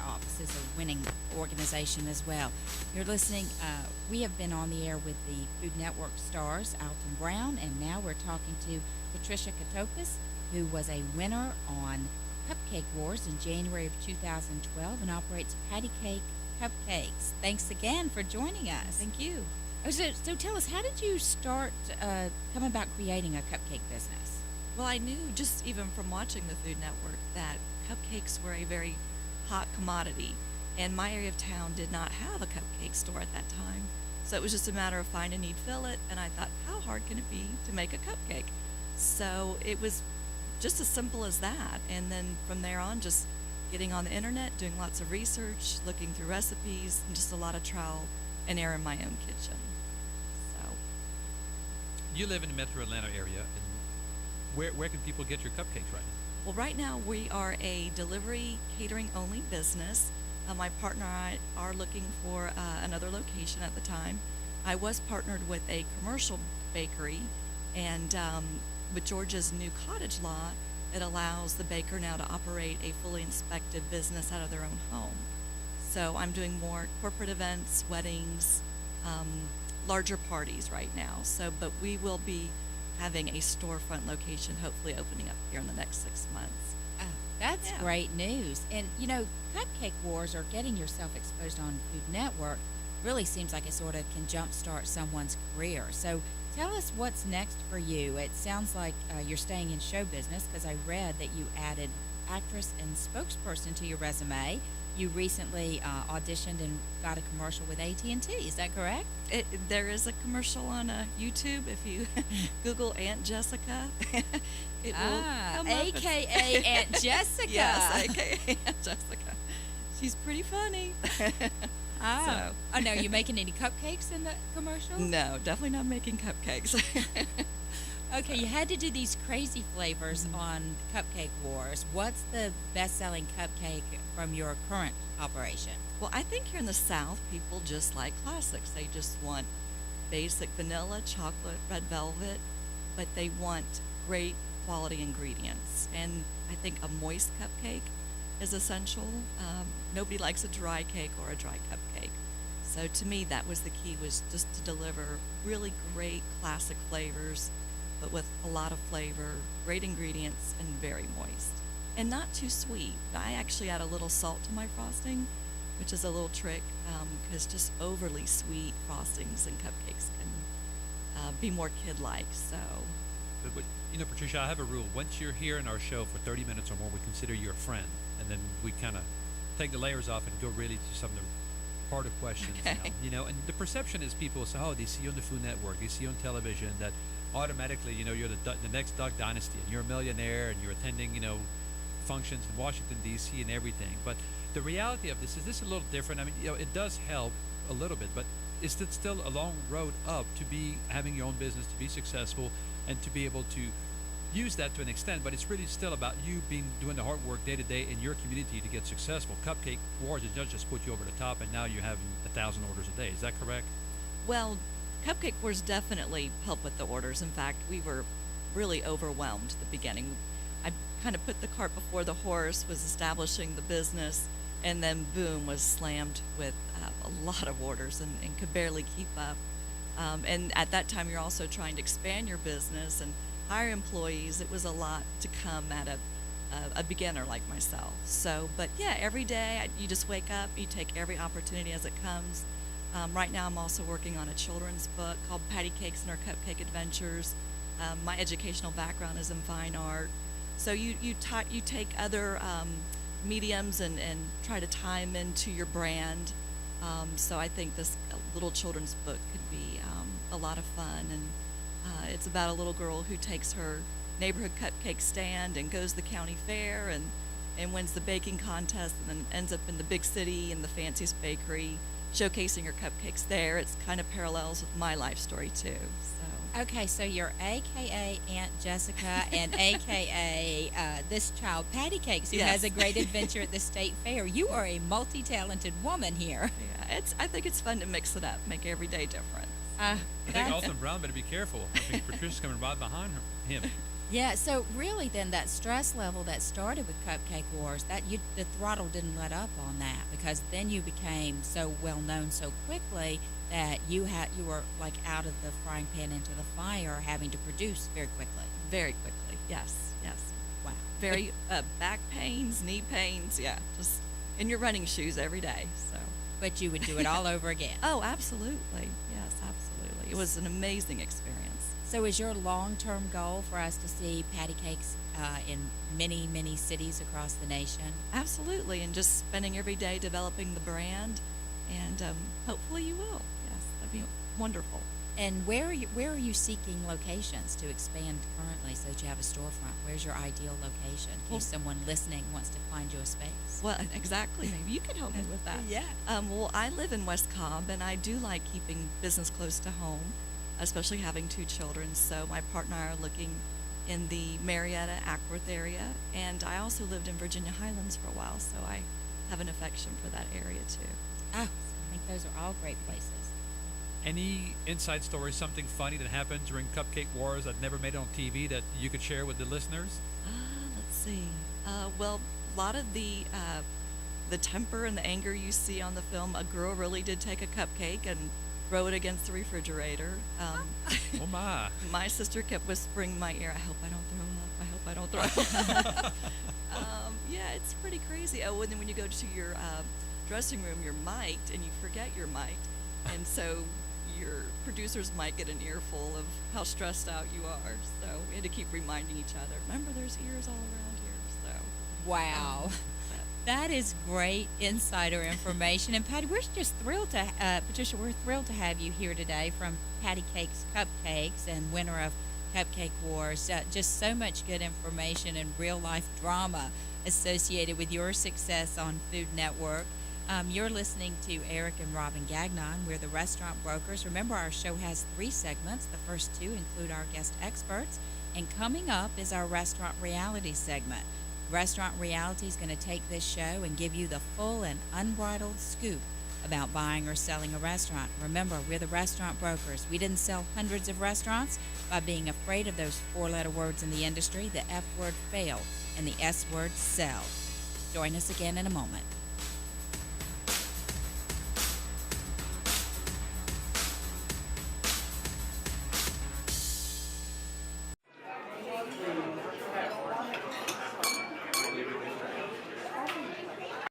Office is a winning organization as well. You're listening. We have been on the air with the Food Network stars, Alton Brown, and now we're talking to Patricia Katopes, who was a winner on Cupcake Wars in January of 2012 and operates Patty Cake Cupcakes. Thanks again for joining us. Thank you. So tell us, how did you start come about creating a cupcake business? Well, I knew just even from watching the Food Network that cupcakes were a very hot commodity, and my area of town did not have a cupcake store at that time. So it was just a matter of find a need, fill it, and I thought, how hard can it be to make a cupcake? So it was just as simple as that, and then from there on, just getting on the internet, doing lots of research, looking through recipes, and just a lot of trial and error in my own kitchen. So You live in the Metro Atlanta area, and where can people get your cupcakes right now? Well, right now we are a delivery catering only business. My partner and I are looking for another location at the time. I was partnered with a commercial bakery, and with Georgia's new cottage law, it allows the baker now to operate a fully inspected business out of their own home. So I'm doing more corporate events, weddings, larger parties right now. But we will be having a storefront location hopefully opening up here in the next 6 months. Oh, that's Yeah. great news. And, Cupcake Wars or getting yourself exposed on Food Network really seems like it sort of can jumpstart someone's career. So tell us what's next for you. It sounds like you're staying in show business because I read that you added actress and spokesperson to your resume. You recently auditioned and got a commercial with AT&T. Is that correct? There is a commercial on YouTube. If you Google Aunt Jessica, it will come up. AKA Aunt Jessica. Yes, AKA Aunt Jessica. She's pretty funny. Oh, no, you making any cupcakes in the commercial? No, definitely not making cupcakes. Okay, you had to do these crazy flavors on Cupcake Wars. What's the best-selling cupcake from your current operation? Well, I think here in the South, people just like classics. They just want basic vanilla, chocolate, red velvet, but they want great quality ingredients. And I think a moist cupcake is essential. Nobody likes a dry cake or a dry cupcake. So to me, that was the key, was just to deliver really great classic flavors, but with a lot of flavor, great ingredients, and very moist. And not too sweet. I actually add a little salt to my frosting, which is a little trick, because just overly sweet frostings and cupcakes can be more kid-like. So, But, Patricia, I have a rule. Once you're here in our show for 30 minutes or more, we consider you a friend, and then we kind of take the layers off and go really to some of the harder questions. Okay. And the perception is people say, oh, they see you on the Food Network, they see you on television, that automatically, you're the next Duck Dynasty, and you're a millionaire, and you're attending, functions in Washington, D.C. and everything. But the reality of this is a little different. I mean, it does help a little bit, but it's still a long road up to be having your own business, to be successful, and to be able to use that to an extent. But it's really still about you doing the hard work day to day in your community to get successful. Cupcake Wars is not just put you over the top, and now you're having 1,000 orders a day. Is that correct? well, Cupcake Wars definitely helped with the orders. In fact, we were really overwhelmed at the beginning. I kind of put the cart before the horse, was establishing the business, and then boom, was slammed with a lot of orders and could barely keep up. And at that time, you're also trying to expand your business and hire employees. It was a lot to come at a beginner like myself. So, but yeah, every day you just wake up, you take every opportunity as it comes. Right now, I'm also working on a children's book called Patty Cakes and Her Cupcake Adventures. My educational background is in fine art, so you take other mediums and try to tie them into your brand. So I think this little children's book could be a lot of fun, and it's about a little girl who takes her neighborhood cupcake stand and goes to the county fair and wins the baking contest, and then ends up in the big city in the fanciest bakery, showcasing her cupcakes there. It's kind of parallels with my life story too. So Okay, so you're AKA Aunt Jessica and AKA this child Patty Cakes, who has Yes. a great adventure at the state fair. You are a multi-talented woman here. yeah, I think it's fun to mix it up, make every day different. Uh, I think that's- Alton Brown better be careful. I think Patricia's coming right behind him. Yeah, so really then that stress level that started with Cupcake Wars, that you the throttle didn't let up on that because then you became so well known so quickly that you were like out of the frying pan into the fire having to produce very quickly. Very quickly. Yes, yes. Wow. Very back pains, knee pains. Yeah, just in your running shoes every day. So. But you would do it all over again. Oh, absolutely. Yes, absolutely. It was an amazing experience. So is your long-term goal for us to see patty cakes in many, many cities across the nation? Absolutely, and just spending every day developing the brand, and hopefully you will. Yes, that'd be wonderful. And where are you seeking locations to expand currently so that you have a storefront? Where's your ideal location in Well- case someone listening wants to find you a space? Well, exactly. Maybe you could help me with that. Yeah. Well, I live in West Cobb, and I do like keeping business close to home, especially having two children. So my partner and I are looking in the Marietta, Ackworth area, and I also lived in Virginia Highlands for a while, so I have an affection for that area too. Oh, I think those are all great places. Any inside story, something funny that happened during Cupcake Wars that never made it on TV that you could share with the listeners? Let's see. Well, a lot of the temper and the anger you see on the film, a girl really did take a cupcake and throw it against the refrigerator. Oh my! My sister kept whispering in my ear, "I hope I don't throw up. I hope I don't throw up." Yeah, it's pretty crazy. Oh, and then when you go to your dressing room, you're mic'd and you forget you're mic'd, and so your producers might get an earful of how stressed out you are. So we had to keep reminding each other, remember there's ears all around here. So Wow. That is great insider information. And Patty, we're just thrilled to, Patricia, we're thrilled to have you here today from Patty Cakes Cupcakes and winner of Cupcake Wars. Just so much good information and real life drama associated with your success on Food Network. You're listening to Eric and Robin Gagnon. We're the restaurant brokers. Remember, our show has 3 segments. The first 2 include our guest experts. And coming up is our restaurant reality segment. Restaurant Reality is going to take this show and give you the full and unbridled scoop about buying or selling a restaurant. Remember, we're the restaurant brokers. We didn't sell hundreds of restaurants by being afraid of those 4-letter words in the industry. The F word, fail, and the S word, sell. Join us again in a moment.